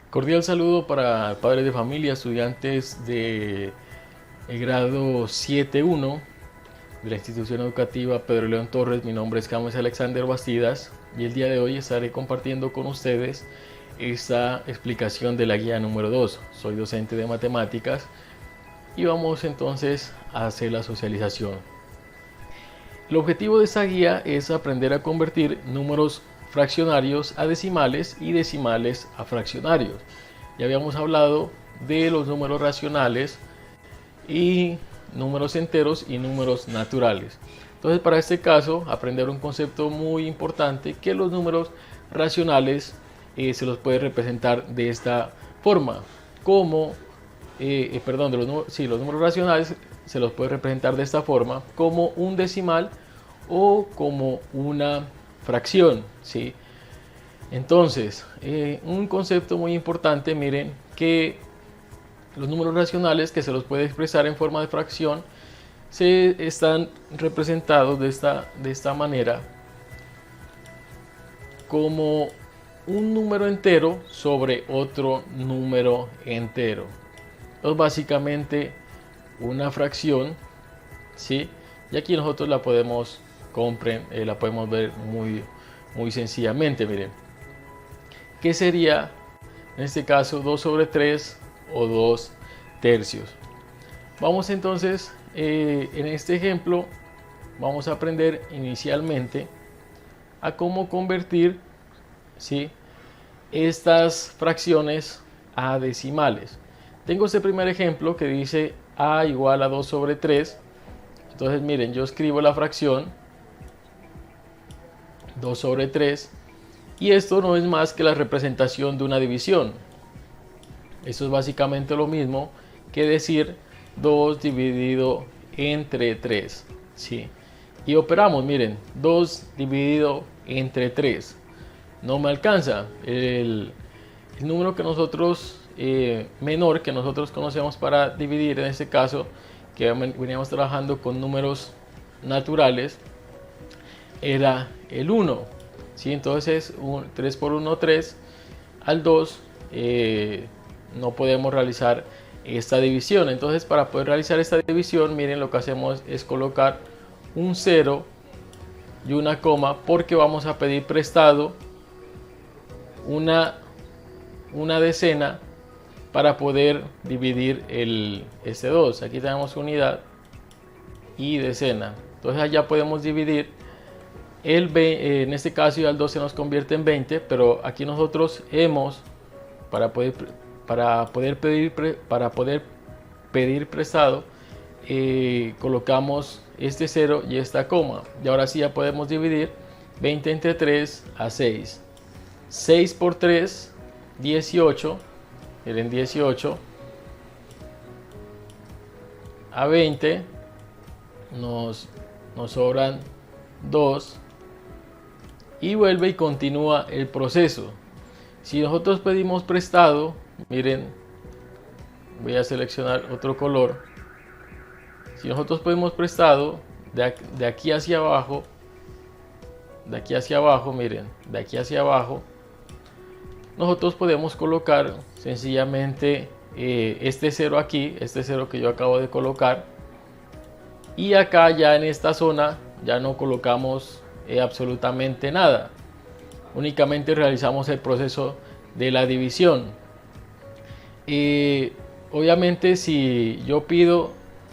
Cordial saludo para padres de familia, estudiantes de el grado 7.1 de la institución educativa Pedro León Torres. Mi nombre es James Alexander Bastidas y el día de hoy estaré compartiendo con ustedes esta explicación de la guía número 2. Soy docente de matemáticas y vamos entonces a hacer la socialización. El objetivo de esta guía es aprender a convertir números fraccionarios a decimales y decimales a fraccionarios. Ya habíamos hablado de los números racionales y números enteros y números naturales. Entonces, para este caso, aprender un concepto muy importante, que los números racionales se los puede representar de esta forma, como los números racionales se los puede representar de esta forma, como un decimal o como una fracción, ¿sí? Entonces, un concepto muy importante, miren, que los números racionales, que se los puede expresar en forma de fracción, se están representados de esta manera, como un número entero sobre otro número entero. Entonces, básicamente, una fracción, ¿sí? Y aquí nosotros la podemos ver muy sencillamente, miren. ¿Qué sería en este caso 2 sobre 3 o 2 tercios? Vamos entonces, en este ejemplo, vamos a aprender inicialmente a cómo convertir, ¿sí?, estas fracciones a decimales. Tengo este primer ejemplo que dice a igual a 2 sobre 3. Entonces miren, yo escribo la fracción 2 sobre 3 y esto no es más que la representación de una división. Esto es básicamente lo mismo que decir 2 dividido entre 3, ¿sí? Y operamos, miren, 2 dividido entre 3 no me alcanza. El número que nosotros menor que nosotros conocemos para dividir, en este caso que veníamos trabajando con números naturales, era el 1, ¿sí? Entonces 3 por 1, 3. Al 2 no podemos realizar esta división. Entonces, para poder realizar esta división, miren, lo que hacemos es colocar un 0 y una coma, porque vamos a pedir prestado una decena para poder dividir este 2. Aquí tenemos unidad y decena. Entonces allá podemos dividir en este caso ya el 2 se nos convierte en 20, pero aquí nosotros para poder pedir prestado, colocamos este 0 y esta coma. Y ahora sí ya podemos dividir 20 entre 3 a 6. 6 por 3, 18. Miren, 18 a 20 nos sobran 2 y vuelve y continúa el proceso. Si nosotros pedimos prestado, miren, voy a seleccionar otro color. Si nosotros pedimos prestado de aquí hacia abajo, miren, de aquí hacia abajo, nosotros podemos colocar sencillamente este 0 aquí, este 0 que yo acabo de colocar, y acá ya en esta zona ya no colocamos absolutamente nada, únicamente realizamos el proceso de la división. Obviamente, si yo pido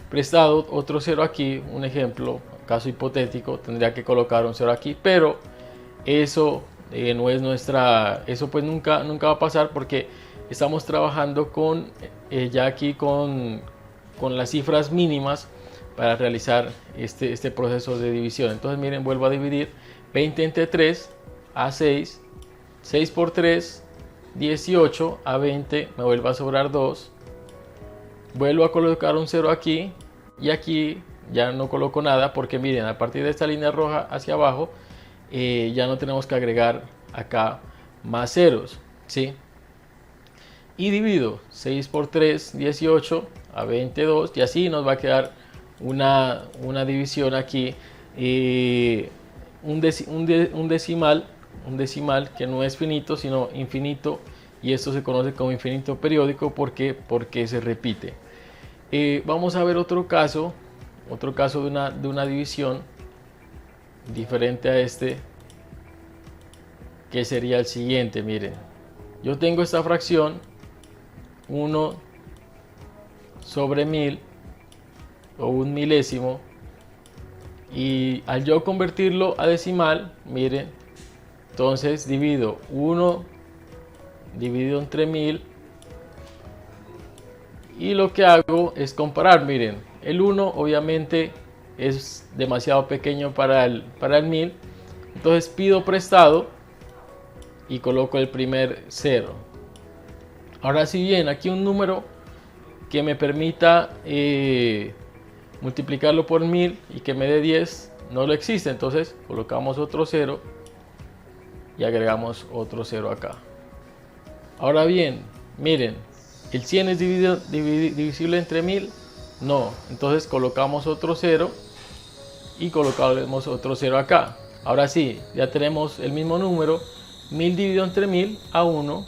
prestado otro 0 aquí, un ejemplo, caso hipotético, tendría que colocar un 0 aquí, pero eso no es eso pues nunca va a pasar, porque estamos trabajando con ya aquí con las cifras mínimas para realizar este proceso de división. Entonces miren, vuelvo a dividir 20 entre 3 a 6, 6 por 3, 18 a 20, me vuelve a sobrar 2, vuelvo a colocar un 0 aquí y aquí ya no coloco nada, porque miren, a partir de esta línea roja hacia abajo ya no tenemos que agregar acá más ceros, ¿sí? Y divido 6 por 3, 18 a 22, y así nos va a quedar una división aquí, un decimal que no es finito sino infinito, y esto se conoce como infinito periódico porque se repite. Vamos a ver otro caso de una división diferente a este, que sería el siguiente. Miren, yo tengo esta fracción 1 sobre 1000 o un milésimo, y al yo convertirlo a decimal, miren, entonces divido 1 dividido entre 1000, y lo que hago es comparar. Miren, el 1 obviamente es demasiado pequeño para el 1000, entonces pido prestado y coloco el primer 0. Ahora, si bien aquí un número que me permita multiplicarlo por 1000 y que me dé 10 no lo existe, entonces colocamos otro 0 y agregamos otro 0 acá. Ahora bien, miren, ¿el 100 es divisible entre 1000? No, entonces colocamos otro 0 y colocamos otro 0 acá. Ahora sí, ya tenemos el mismo número, 1000 dividido entre 1000 a 1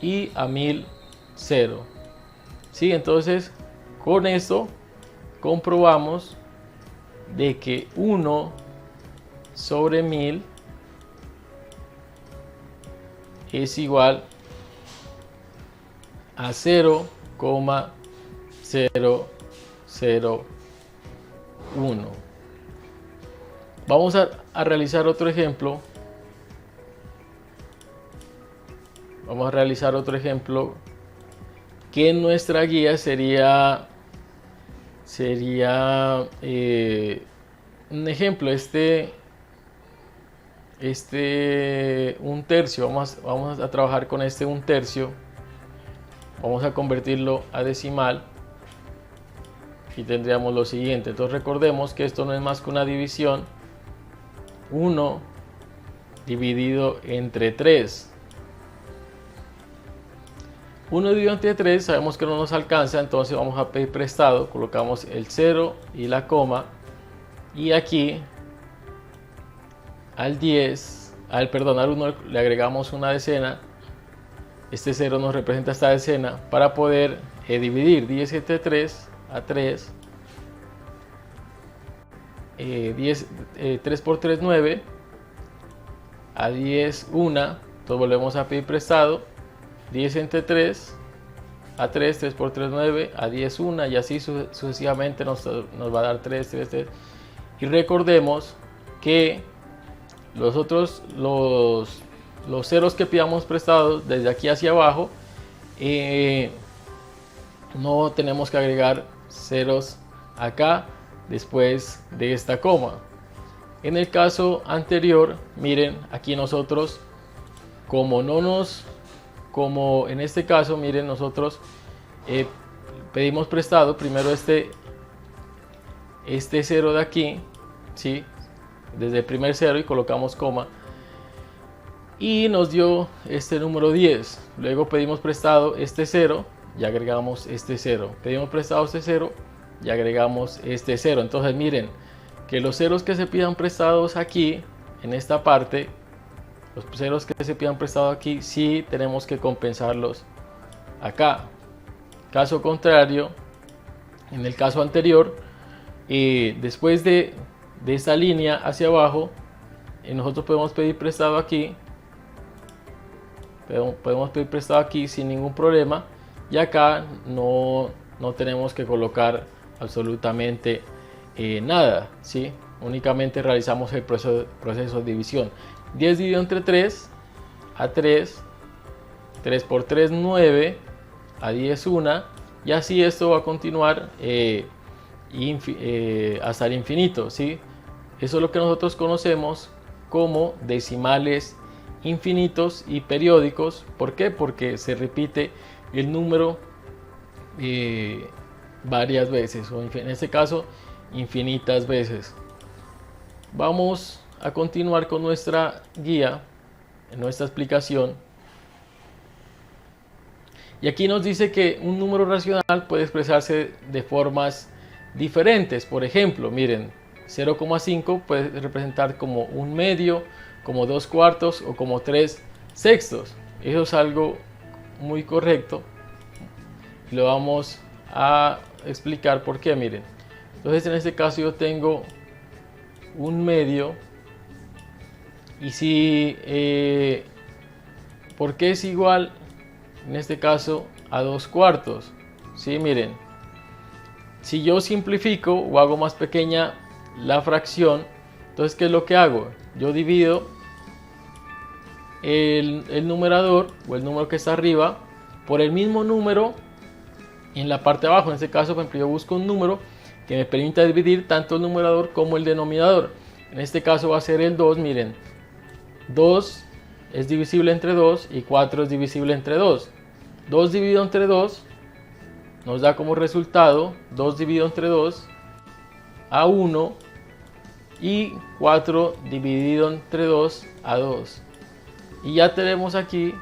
y a 1000 0. ¿Sí? Entonces con esto comprobamos de que 1 sobre 1000 es igual a 0,001. Vamos a realizar otro ejemplo. Vamos a realizar otro ejemplo que en nuestra guía sería un ejemplo, un tercio. Vamos a trabajar con un tercio. Vamos a convertirlo a decimal y tendríamos lo siguiente. Entonces recordemos que esto no es más que una división. 1 dividido entre 3. 1 dividido entre 3 sabemos que no nos alcanza, entonces vamos a pedir prestado. Colocamos el 0 y la coma, y aquí al 1 le agregamos una decena. Este 0 nos representa esta decena para poder dividir 10 entre 3 a 3. 3 por 3, 9. A 10, 1. Entonces volvemos a pedir prestado. 10 entre 3 a 3, 3 por 3, 9. A 10, 1. Y así sucesivamente nos va a dar 3, 3, 3. Y recordemos que los ceros que pidamos prestados desde aquí hacia abajo, no tenemos que agregar ceros acá después de esta coma. En el caso anterior, miren, aquí nosotros, como en este caso, miren, nosotros pedimos prestado primero este 0 de aquí, ¿sí? Desde el primer 0, y colocamos coma, y nos dio este número 10. Luego pedimos prestado este 0 y agregamos este 0. Pedimos prestado este 0 y agregamos este 0. Entonces miren que los ceros que se pidan prestados aquí en esta parte, los ceros que se pidan prestados aquí, sí tenemos que compensarlos acá. Caso contrario, en el caso anterior, después de esta línea hacia abajo, nosotros podemos pedir prestado aquí. Podemos pedir prestado aquí sin ningún problema, y acá no tenemos que colocar absolutamente nada, ¿sí? Únicamente realizamos el proceso de división. 10 dividido entre 3 a 3, 3 por 3, 9, a 10, 1, y así esto va a continuar hasta el infinito, ¿sí? Eso es lo que nosotros conocemos como decimales infinitos y periódicos. ¿Por qué? Porque se repite el número varias veces, o en este caso infinitas veces. Vamos a continuar con nuestra guía, en nuestra explicación, y aquí nos dice que un número racional puede expresarse de formas diferentes. Por ejemplo, miren, 0,5 puede representar como un medio, como 2 cuartos o como 3 sextos. Eso es algo muy correcto. Lo vamos a explicar por qué, miren. Entonces en este caso yo tengo un medio. Y si, ¿por qué es igual en este caso a 2/4? ¿Sí? Miren, si yo simplifico o hago más pequeña la fracción, entonces ¿qué es lo que hago? Yo divido el numerador o el número que está arriba por el mismo número en la parte de abajo. En este caso, por ejemplo, yo busco un número que me permita dividir tanto el numerador como el denominador. En este caso va a ser el 2, miren. 2 es divisible entre 2 y 4 es divisible entre 2. 2 dividido entre 2 nos da como resultado 2 dividido entre 2 a 1 y 4 dividido entre 2 a 2. Y ya tenemos aquí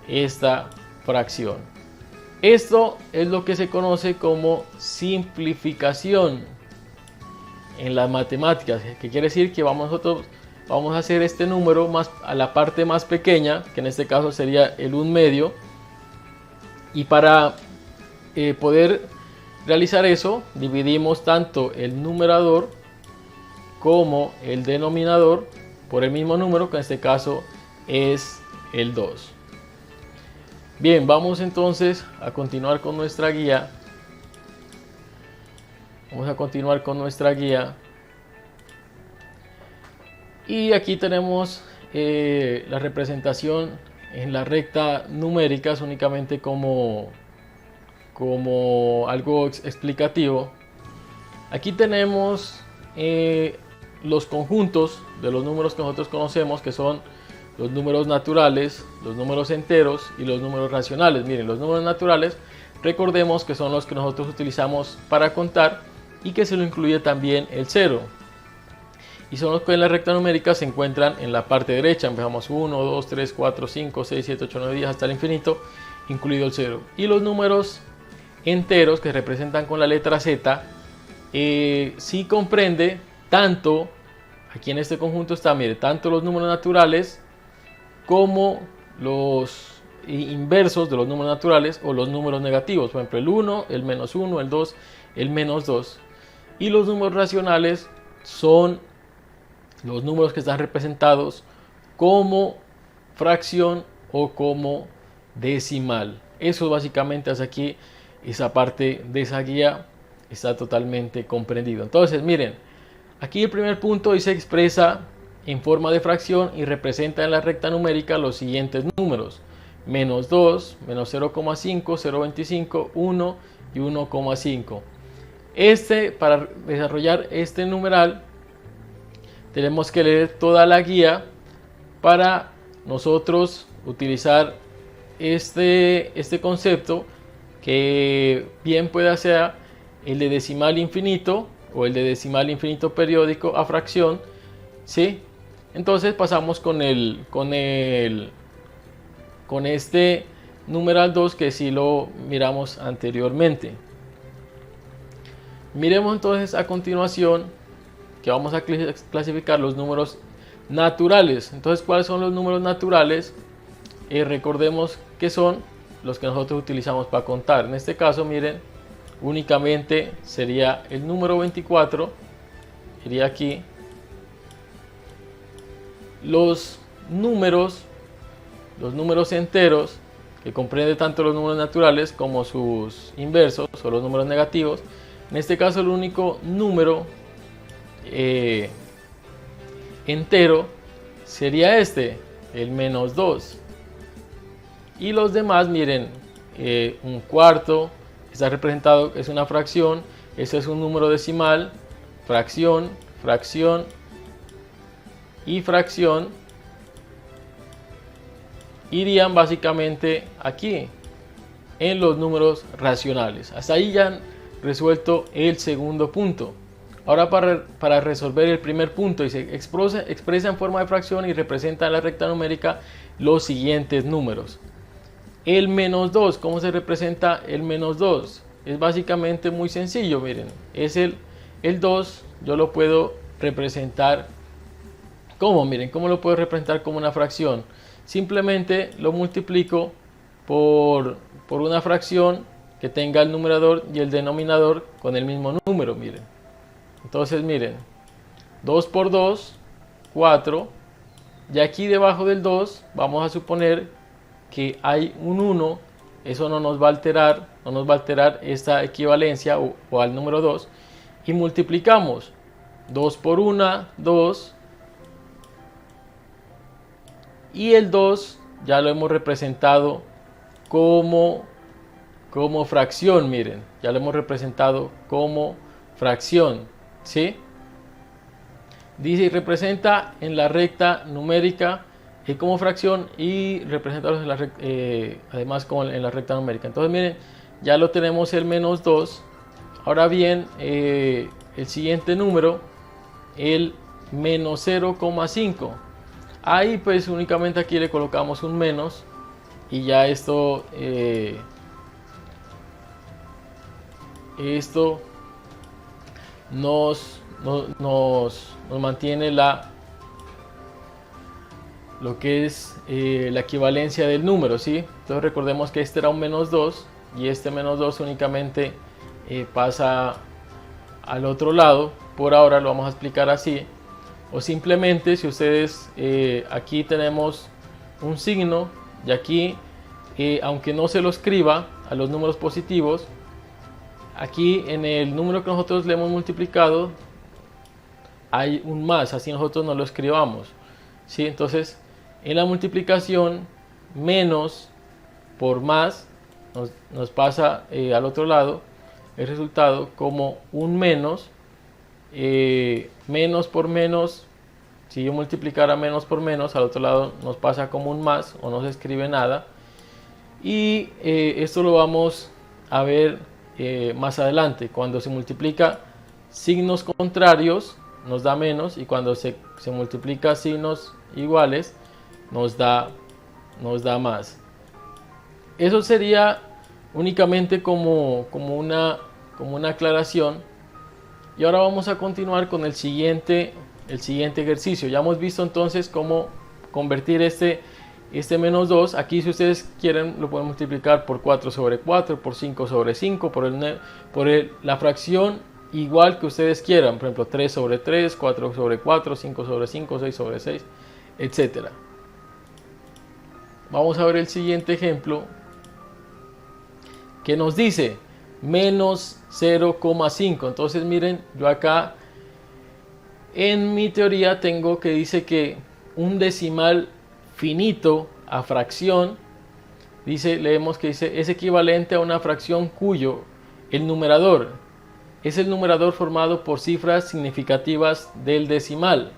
esta fracción. Esto es lo que se conoce como simplificación en las matemáticas, que quiere decir que nosotros vamos a hacer este número más a la parte más pequeña, que en este caso sería el 1/2, y para poder realizar eso dividimos tanto el numerador como el denominador por el mismo número, que en este caso es el 2. Bien, vamos entonces a continuar con nuestra guía. Vamos a continuar con nuestra guía. Y aquí tenemos la representación en la recta numérica, es únicamente como algo explicativo. Aquí tenemos los conjuntos de los números que nosotros conocemos, que son los números naturales, los números enteros y los números racionales. Miren, los números naturales, recordemos que son los que nosotros utilizamos para contar y que se lo incluye también el 0. Y son los que en la recta numérica se encuentran en la parte derecha. Empezamos 1, 2, 3, 4, 5, 6, 7, 8, 9, 10 hasta el infinito, incluido el 0. Y los números enteros, que representan con la letra Z, sí comprende tanto, aquí en este conjunto está, mire, tanto los números naturales como los inversos de los números naturales o los números negativos. Por ejemplo, el 1, el -1, el 2, el -2. Y los números racionales son los números que están representados como fracción o como decimal. Eso básicamente es aquí, esa parte de esa guía está totalmente comprendido. Entonces miren, aquí el primer punto y se expresa en forma de fracción y representa en la recta numérica los siguientes números: -2, -0,5, 0,25, 1 y 1,5. Para desarrollar este numeral tenemos que leer toda la guía para nosotros utilizar este concepto, que bien pueda ser el de decimal infinito o el de decimal infinito periódico a fracción, ¿sí? Entonces pasamos con este numeral 2, que sí lo miramos anteriormente. Miremos entonces a continuación que vamos a clasificar los números naturales. Entonces, ¿cuáles son los números naturales? Recordemos que son los que nosotros utilizamos para contar. En este caso, miren, únicamente sería el número 24, iría aquí. Los números enteros, que comprende tanto los números naturales como sus inversos o los números negativos. En este caso, el único número entero sería este, el -2. Y los demás, miren, un cuarto está representado, es una fracción, ese es un número decimal, fracción, fracción y fracción, irían básicamente aquí en los números racionales. Hasta ahí ya han resuelto el segundo punto. Ahora para resolver el primer punto, y se expresa en forma de fracción y representa en la recta numérica los siguientes números. El -2, ¿cómo se representa el -2? Es básicamente muy sencillo, miren, es el 2, yo lo puedo representar ¿Cómo? Miren, ¿cómo lo puedo representar como una fracción? Simplemente lo multiplico por una fracción que tenga el numerador y el denominador con el mismo número, miren. Entonces, miren, 2 por 2, 4. Y aquí debajo del 2 vamos a suponer que hay un 1. Eso no nos va a alterar esta equivalencia o al número 2. Y multiplicamos 2 por 1, 2. Y el 2 ya lo hemos representado como fracción, miren. Ya lo hemos representado como fracción, ¿sí? Dice y representa en la recta numérica como fracción y representarlos en la además como en la recta numérica. Entonces miren, ya lo tenemos el menos 2. Ahora bien, el siguiente número, el menos 0,5. Ahí pues únicamente aquí le colocamos un menos y ya esto nos mantiene lo que es la equivalencia del número, ¿sí? Entonces recordemos que este era un menos 2 y este menos 2 únicamente pasa al otro lado. Por ahora lo vamos a explicar así. O simplemente si ustedes aquí tenemos un signo y aquí aunque no se lo escriba a los números positivos, aquí en el número que nosotros le hemos multiplicado hay un más, así nosotros no lo escribamos, ¿sí? Entonces en la multiplicación menos por más nos pasa al otro lado el resultado como un menos. Menos por menos, si yo multiplicara menos por menos, al otro lado nos pasa como un más o no se escribe nada. Y esto lo vamos a ver más adelante. Cuando se multiplica signos contrarios nos da menos, y cuando se multiplica signos iguales nos da más. Eso sería únicamente como una aclaración. Y ahora vamos a continuar con el siguiente ejercicio. Ya hemos visto entonces cómo convertir este menos 2. Aquí si ustedes quieren lo pueden multiplicar por 4 sobre 4, por 5 sobre 5, por la fracción igual que ustedes quieran. Por ejemplo 3 sobre 3, 4 sobre 4, 5 sobre 5, 6 sobre 6, etc. Vamos a ver el siguiente ejemplo que nos dice menos 0,5. Entonces miren, yo acá en mi teoría tengo que dice que un decimal finito a fracción, leemos que dice es equivalente a una fracción cuyo el numerador es el numerador formado por cifras significativas del decimal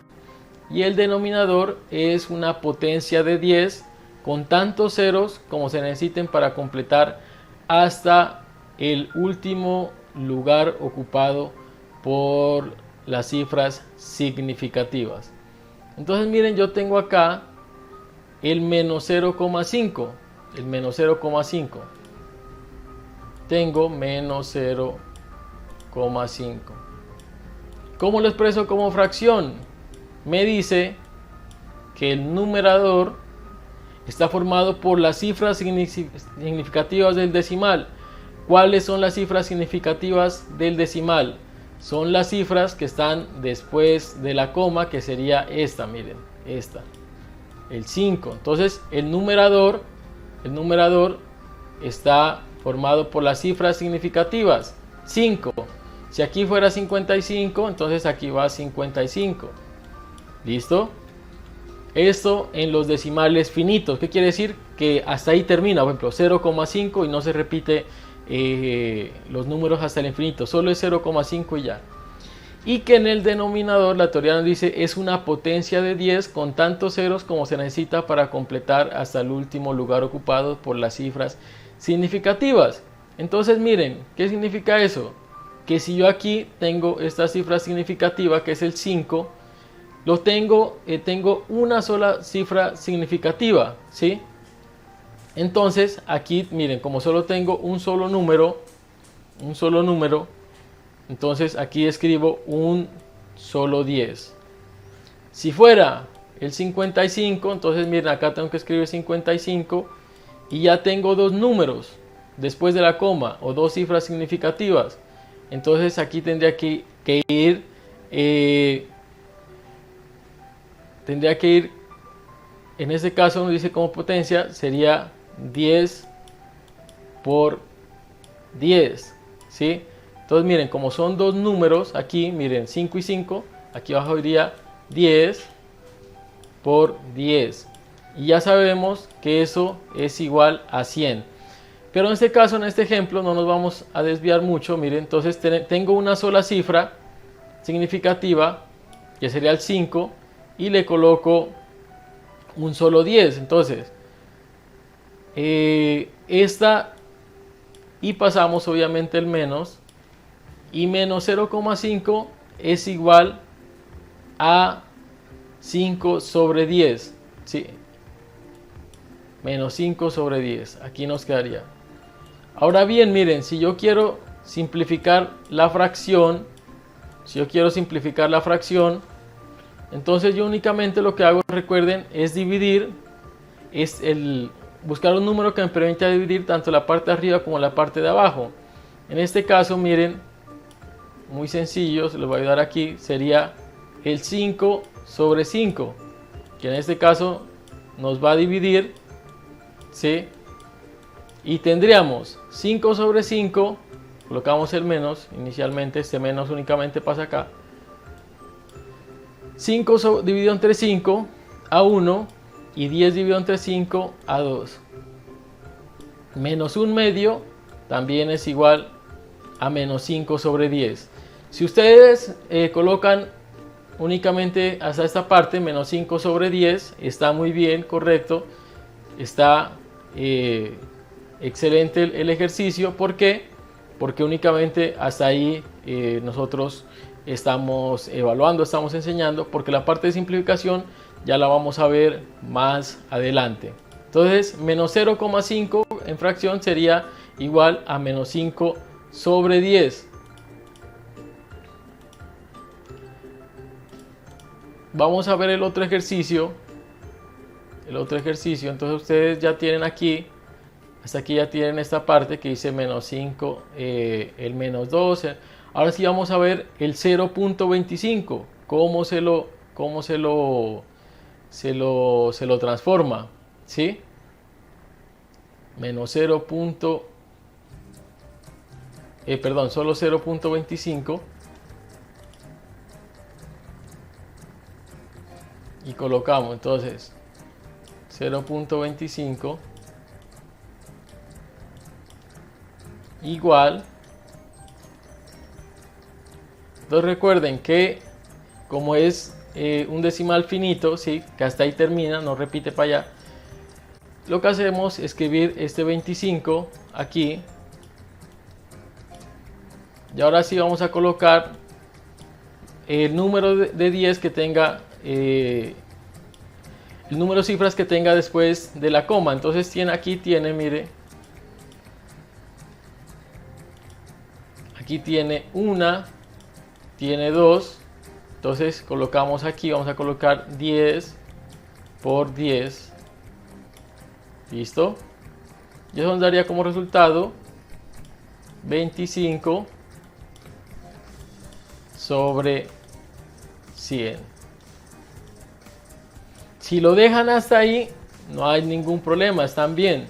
y el denominador es una potencia de 10 con tantos ceros como se necesiten para completar hasta el último lugar ocupado por las cifras significativas. Entonces miren, yo tengo acá el menos 0,5. El menos 0,5. Tengo menos 0,5. ¿Cómo lo expreso como fracción? Me dice que el numerador está formado por las cifras significativas del decimal. ¿Cuáles son las cifras significativas del decimal? Son las cifras que están después de la coma, que sería esta, miren, esta, el 5. Entonces el numerador está formado por las cifras significativas, 5. Si aquí fuera 55, entonces aquí va 55. ¿Listo? Esto en los decimales finitos. ¿Qué quiere decir? Que hasta ahí termina, por ejemplo, 0,5 y no se repite los números hasta el infinito, solo es 0,5 y ya. Y que en el denominador la teoría nos dice es una potencia de 10 con tantos ceros como se necesita para completar hasta el último lugar ocupado por las cifras significativas. Entonces miren, ¿qué significa eso? Que si yo aquí tengo esta cifra significativa que es el 5, tengo una sola cifra significativa, ¿sí? Entonces aquí miren, como solo tengo un solo número, entonces aquí escribo un solo 10. Si fuera el 55, entonces miren, acá tengo que escribir 55 y ya tengo dos números después de la coma o dos cifras significativas. Entonces aquí tendría que ir en este caso nos dice como potencia sería 10 por 10, ¿sí? Entonces miren, como son dos números aquí, miren, 5 y 5, aquí abajo iría 10 por 10 y ya sabemos que eso es igual a 100. Pero en este caso, en este ejemplo, no nos vamos a desviar mucho. Miren, entonces tengo una sola cifra significativa, que sería el 5, y le coloco un solo 10. Entonces, esta, y pasamos obviamente el menos, y menos 0,5 es igual a 5 sobre 10. ¿Sí? Menos 5 sobre 10. Aquí nos quedaría. Ahora bien, miren, si yo quiero simplificar la fracción, entonces yo únicamente lo que hago, recuerden, es dividir, buscar un número que me permita dividir tanto la parte de arriba como la parte de abajo. En este caso, miren, muy sencillo, se los voy a ayudar aquí, sería el 5 sobre 5, que en este caso nos va a dividir, ¿sí? Y tendríamos 5 sobre 5, colocamos el menos, inicialmente este menos únicamente pasa acá. 5 dividido entre 5 a 1 y 10 dividido entre 5 a 2. Menos 1 medio también es igual a menos 5 sobre 10. Si ustedes colocan únicamente hasta esta parte, menos 5 sobre 10, está muy bien, correcto, está excelente el ejercicio. ¿Por qué? Porque únicamente hasta ahí nosotros estamos evaluando, estamos enseñando, porque la parte de simplificación ya la vamos a ver más adelante. Entonces, menos 0,5 en fracción sería igual a menos 5 sobre 10. Vamos a ver el otro ejercicio. Entonces ustedes ya tienen aquí, hasta aquí ya tienen esta parte que dice menos 5, el menos 2. Ahora sí vamos a ver el 0.25, cómo se lo transforma, ¿sí? Menos 0. Solo 0.25. Y colocamos entonces 0.25 igual. Entonces recuerden que como es un decimal finito, ¿sí? Que hasta ahí termina, no repite para allá, lo que hacemos es escribir este 25 aquí. Y ahora sí vamos a colocar el número de 10 que tenga, el número de cifras que tenga después de la coma. Entonces aquí tiene, mire, aquí tiene una, tiene dos. Entonces colocamos aquí, vamos a colocar 10 por 10. Listo. Y eso nos daría como resultado 25 sobre 100. Si lo dejan hasta ahí, no hay ningún problema, están bien.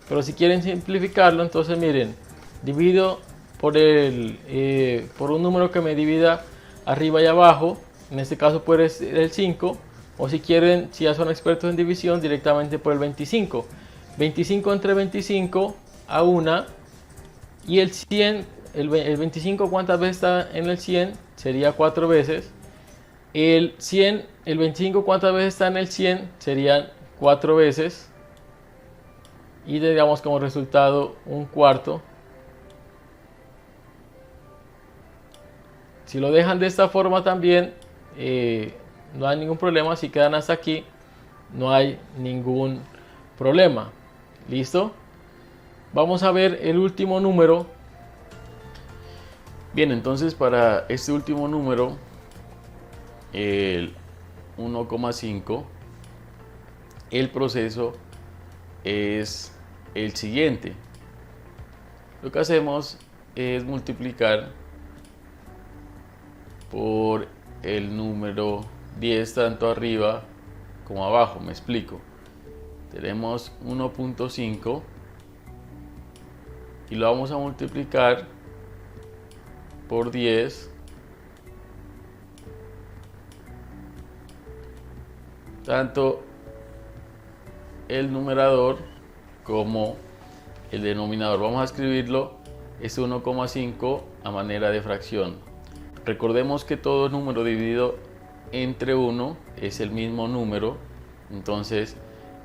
Pero si quieren simplificarlo, entonces miren, divido por un número que me divida arriba y abajo. En este caso puede ser el 5. O si quieren, si ya son expertos en división, directamente por el 25. 25 entre 25 a 1. Y el 100, el 25, ¿cuántas veces está en el 100? Sería 4 veces. El 100, el 25, ¿cuántas veces está en el 100? Serían 4 veces. Y tendríamos como resultado un cuarto. Si lo dejan de esta forma también, no hay ningún problema. Si quedan hasta aquí, no hay ningún problema. ¿Listo? Vamos a ver el último número. Bien, entonces para este último número, 1,5, el proceso es el siguiente. Lo que hacemos es multiplicar por el número 10 tanto arriba como abajo. Me explico. Tenemos 1,5 y lo vamos a multiplicar por 10 tanto el numerador como el denominador. Vamos a escribirlo este 1,5 a manera de fracción. Recordemos que todo número dividido entre 1 es el mismo número, entonces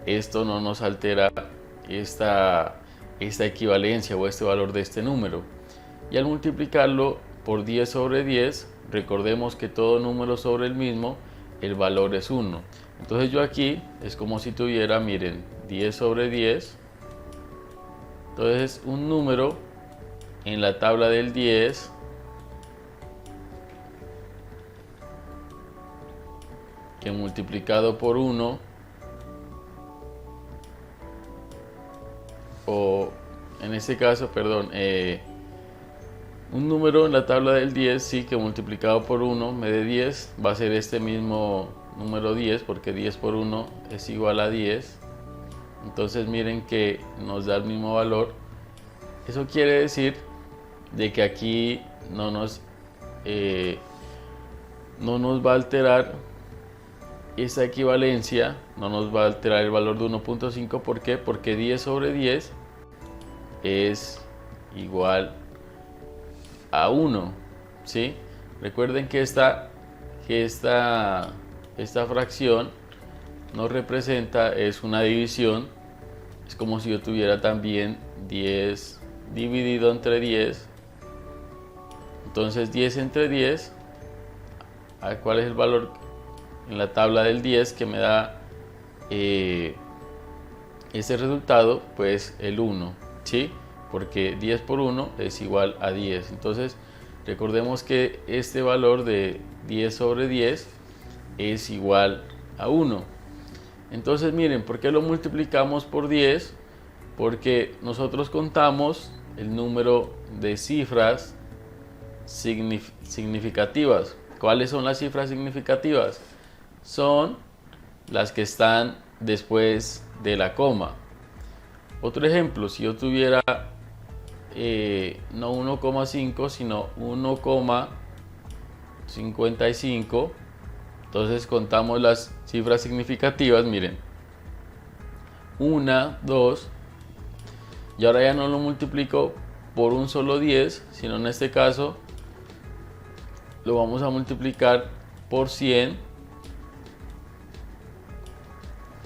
esto no nos altera esta equivalencia o este valor de este número. Y al multiplicarlo por 10 sobre 10, recordemos que todo número sobre el mismo, el valor es 1. Entonces yo aquí es como si tuviera, miren, 10 sobre 10. Entonces un número en la tabla del 10 que multiplicado por 1, o en este caso, perdón, un número en la tabla del 10, sí, que multiplicado por 1 me dé 10, va a ser este mismo número 10, porque 10 por 1 es igual a 10. Entonces miren que nos da el mismo valor. Eso quiere decir de que aquí no nos va a alterar esa equivalencia, no nos va a alterar el valor de 1,5. ¿Por qué? Porque 10 sobre 10 es igual a 1, ¿sí? Recuerden que esta fracción nos representa, es una división. Es como si yo tuviera también 10 dividido entre 10. Entonces 10 entre 10, ¿cuál es el valor en la tabla del 10 que me da ese resultado? Pues el 1, ¿sí? Porque 10 por 1 es igual a 10. Entonces recordemos que este valor de 10 sobre 10 es igual a 1. Entonces miren, ¿por qué lo multiplicamos por 10? Porque nosotros contamos el número de cifras significativas. ¿Cuáles son las cifras significativas? Son las que están después de la coma. Otro ejemplo, si yo tuviera no 1,5 sino 1,55, entonces contamos las cifras significativas, miren, 1, 2, y ahora ya no lo multiplico por un solo 10, sino en este caso lo vamos a multiplicar por 100,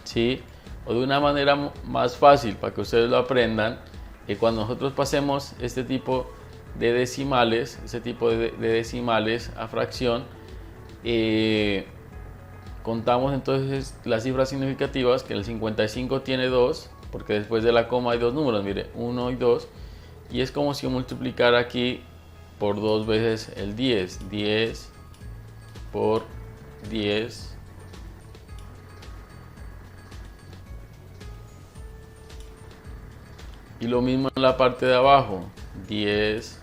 ¿sí? O de una manera más fácil para que ustedes lo aprendan, que cuando nosotros pasemos este tipo de decimales, a fracción, contamos entonces las cifras significativas, que el 55 tiene 2, porque después de la coma hay dos números, mire, 1 y 2, y es como si yo multiplicara aquí por 2 veces el 10, 10 por 10, y lo mismo en la parte de abajo, 10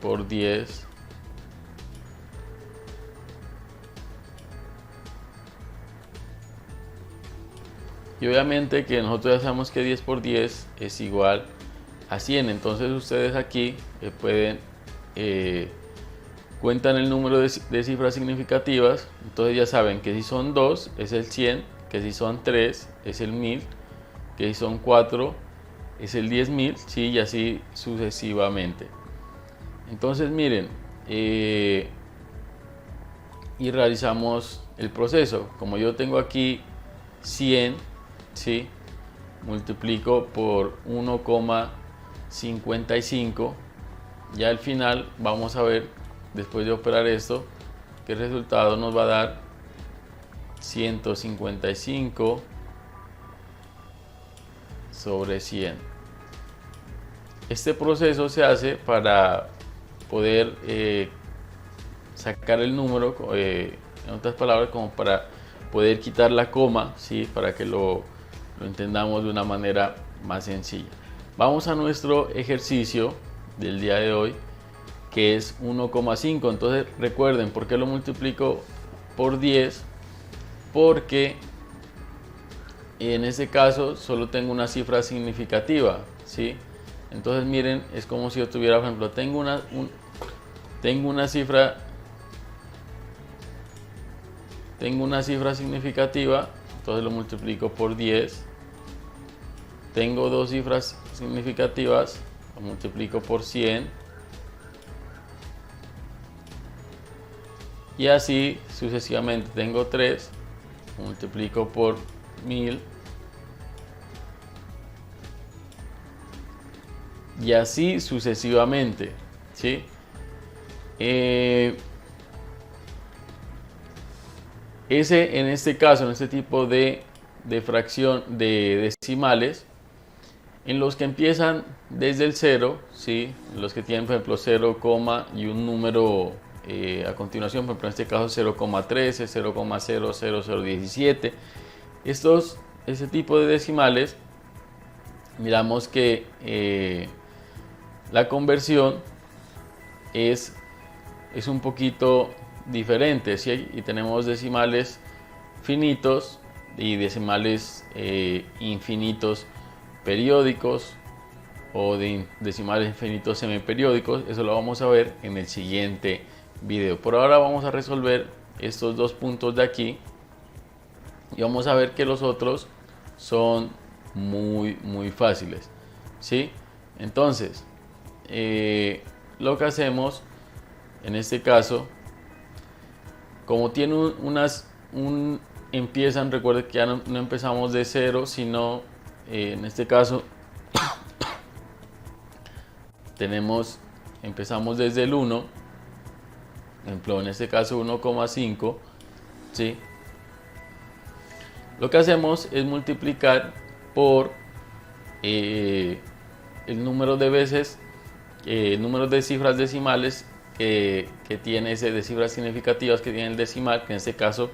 por 10, y obviamente que nosotros ya sabemos que 10 por 10 es igual a 100. Entonces ustedes aquí cuentan el número de cifras significativas. Entonces ya saben que si son 2 es el 100, que si son 3 es el 1000, que si son 4 es el 10.000, ¿sí? Y así sucesivamente. Entonces miren, y realizamos el proceso. Como yo tengo aquí 100, ¿sí? Multiplico por 1,55, ya al final vamos a ver, después de operar esto, que el resultado nos va a dar 155 sobre 100. Este proceso se hace para poder sacar el número En otras palabras, como para poder quitar la coma, ¿sí? Para que lo entendamos de una manera más sencilla. Vamos a nuestro ejercicio del día de hoy, que es 1,5. Entonces recuerden, ¿por qué lo multiplico por 10? Porque en este caso solo tengo una cifra significativa, ¿sí? Entonces miren, es como si yo tuviera, por ejemplo, tengo una cifra significativa, entonces lo multiplico por 10. Tengo dos cifras significativas, lo multiplico por 100. Y así sucesivamente. Tengo 3, multiplico por 1000. Y así sucesivamente, ¿sí? En este caso, en este tipo de fracción de decimales, en los que empiezan desde el 0, ¿sí? Los que tienen, por ejemplo, 0, y un número a continuación, por ejemplo, en este caso 0,13, 0,0017. Este tipo de decimales, miramos que la conversión es un poquito diferente, ¿sí? Y tenemos decimales finitos y decimales infinitos periódicos, o de decimales infinitos semiperiódicos. Eso lo vamos a ver en el siguiente video. Por ahora vamos a resolver estos dos puntos de aquí y vamos a ver que los otros son muy fáciles, ¿sí? Entonces lo que hacemos en este caso, como tiene empiezan, recuerden que ya no empezamos de 0, sino en este caso empezamos desde el 1, por ejemplo, en este caso 1,5, ¿sí? Lo que hacemos es multiplicar por el número de veces, el número de cifras decimales que tiene de cifras significativas que tiene el decimal, que en este caso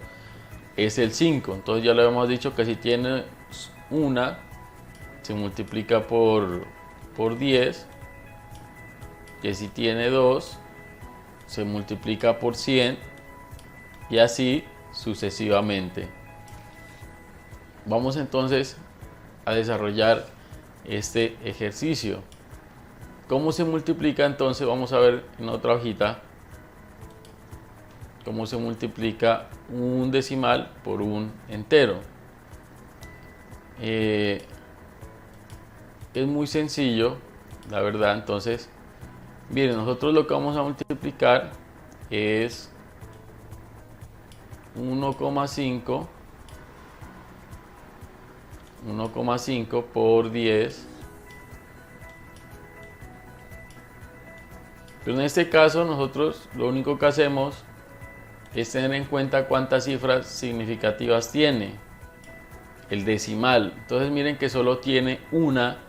es el 5. Entonces ya lo hemos dicho que si tiene una, se multiplica por 10, que si tiene 2, se multiplica por 100, y así sucesivamente. Vamos entonces a desarrollar este ejercicio. ¿Cómo se multiplica? Entonces vamos a ver en otra hojita cómo se multiplica un decimal por un entero. Es muy sencillo, la verdad. Entonces, miren, nosotros lo que vamos a multiplicar es 1,5 por 10. Pero en este caso nosotros lo único que hacemos es tener en cuenta cuántas cifras significativas tiene el decimal. Entonces miren que solo tiene una,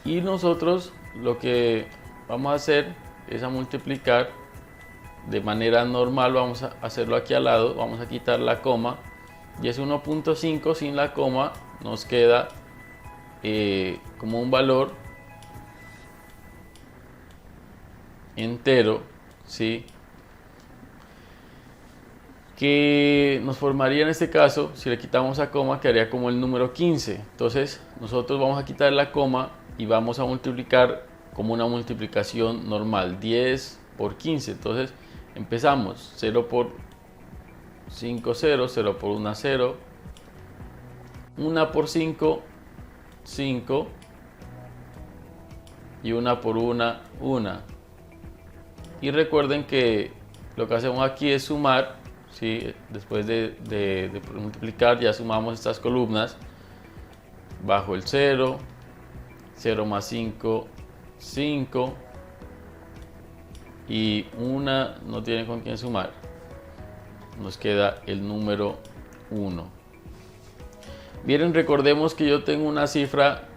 y nosotros lo que vamos a hacer es a multiplicar de manera normal. Vamos a hacerlo aquí al lado, vamos a quitar la coma, y es 1,5 sin la coma. Nos queda como un valor entero, ¿sí? Que nos formaría en este caso, si le quitamos a coma, quedaría como el número 15. Entonces nosotros vamos a quitar la coma y vamos a multiplicar como una multiplicación normal, 10 por 15. Entonces empezamos 0 por 5, 0, 0 por 1, 0, 1 por 5, 5, y 1 por 1, 1. Y recuerden que lo que hacemos aquí es sumar, ¿sí? Después de multiplicar ya sumamos estas columnas. Bajo el 0, 0 más 5, 5, y 1 no tiene con quién sumar. Nos queda el número 1. Miren, recordemos que yo tengo una cifra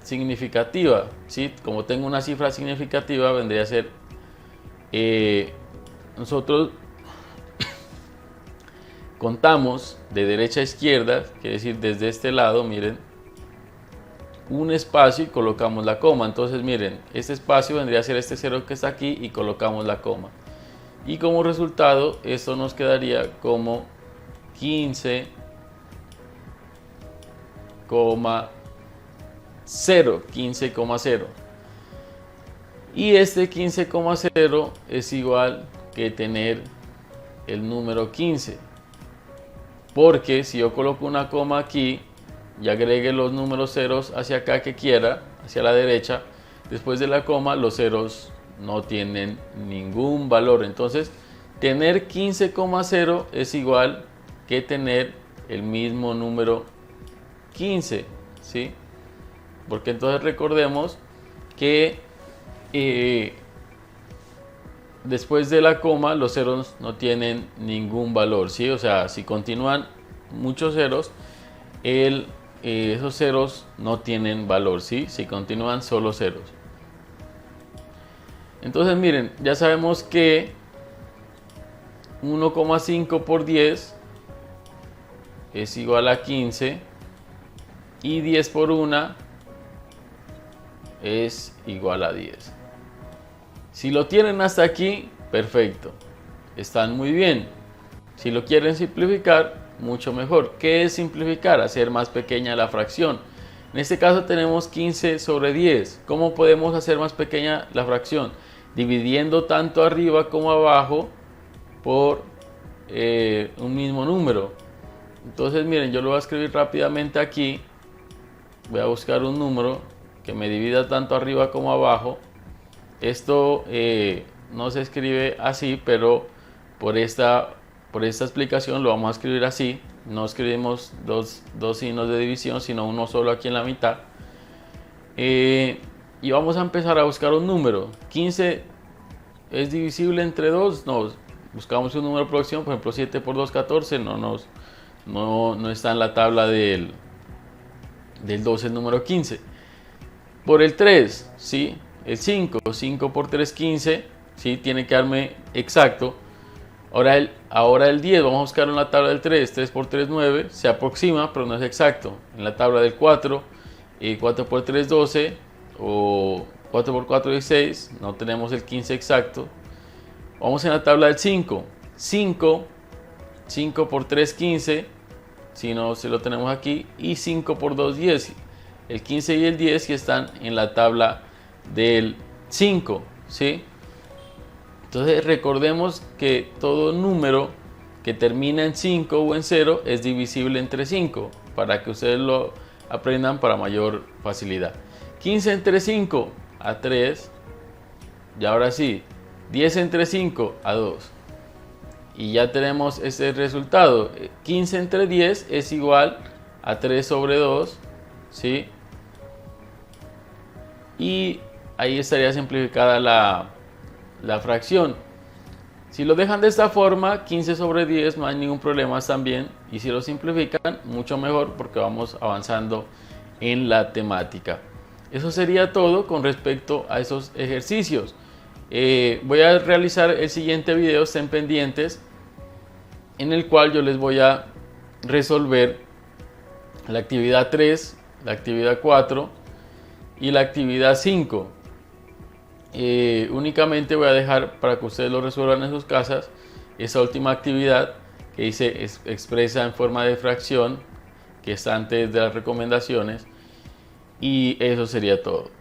significativa, ¿sí? Como tengo una cifra significativa, vendría a ser nosotros contamos de derecha a izquierda, quiere decir desde este lado, miren, un espacio y colocamos la coma. Entonces miren, este espacio vendría a ser este 0 que está aquí y colocamos la coma. Y como resultado, esto nos quedaría como 15,0. Y este 15,0 es igual que tener el número 15. Porque si yo coloco una coma aquí y agregue los números ceros hacia acá que quiera, hacia la derecha, después de la coma los ceros no tienen ningún valor. Entonces, tener 15,0 es igual que tener el mismo número 15, ¿sí? Porque entonces recordemos que después de la coma los ceros no tienen ningún valor, ¿sí? O sea, si continúan muchos ceros, esos ceros no tienen valor, ¿sí? Si continúan solo ceros. Entonces miren, ya sabemos que 1,5 por 10 es igual a 15 y 10 por 1 es igual a 10. Si lo tienen hasta aquí, perfecto, están muy bien. Si lo quieren simplificar, mucho mejor. ¿Qué es simplificar? Hacer más pequeña la fracción. En este caso tenemos 15 sobre 10. ¿Cómo podemos hacer más pequeña la fracción? Dividiendo tanto arriba como abajo por un mismo número. Entonces miren, yo lo voy a escribir rápidamente aquí. Voy a buscar un número que me divida tanto arriba como abajo. Esto no se escribe así, pero por esta explicación lo vamos a escribir así. No escribimos dos signos de división, sino uno solo aquí en la mitad. Y vamos a empezar a buscar un número. 15 es divisible entre 2. No, buscamos un número próximo, por ejemplo 7 por 2, 14. No está en la tabla del 2 el número 15. Por el 3, ¿sí? El 5 por 3, 15, ¿sí? Tiene que darme exacto. Ahora el 10, vamos a buscar en la tabla del 3, 3 por 3, 9, se aproxima, pero no es exacto. En la tabla del 4, 4 por 3, 12, o 4 por 4, 16, no tenemos el 15 exacto. Vamos en la tabla del 5, 5 por 3, 15, si no, se lo tenemos aquí, y 5 por 2, 10. El 15 y el 10 que están en la tabla del 5, ¿sí? Entonces recordemos que todo número que termina en 5 o en 0 es divisible entre 5, para que ustedes lo aprendan para mayor facilidad. 15 entre 5 a 3, y ahora sí, 10 entre 5 a 2. Y ya tenemos ese resultado. 15 entre 10 es igual a 3 sobre 2, ¿sí? Y ahí estaría simplificada la fracción. Si lo dejan de esta forma, 15 sobre 10 no hay ningún problema también. Y si lo simplifican, mucho mejor, porque vamos avanzando en la temática. Eso sería todo con respecto a esos ejercicios. Voy a realizar el siguiente video, estén pendientes, en el cual yo les voy a resolver la actividad 3, la actividad 4 y la actividad 5. Únicamente voy a dejar para que ustedes lo resuelvan en sus casas esa última actividad que dice expresa en forma de fracción, que está antes de las recomendaciones, y eso sería todo.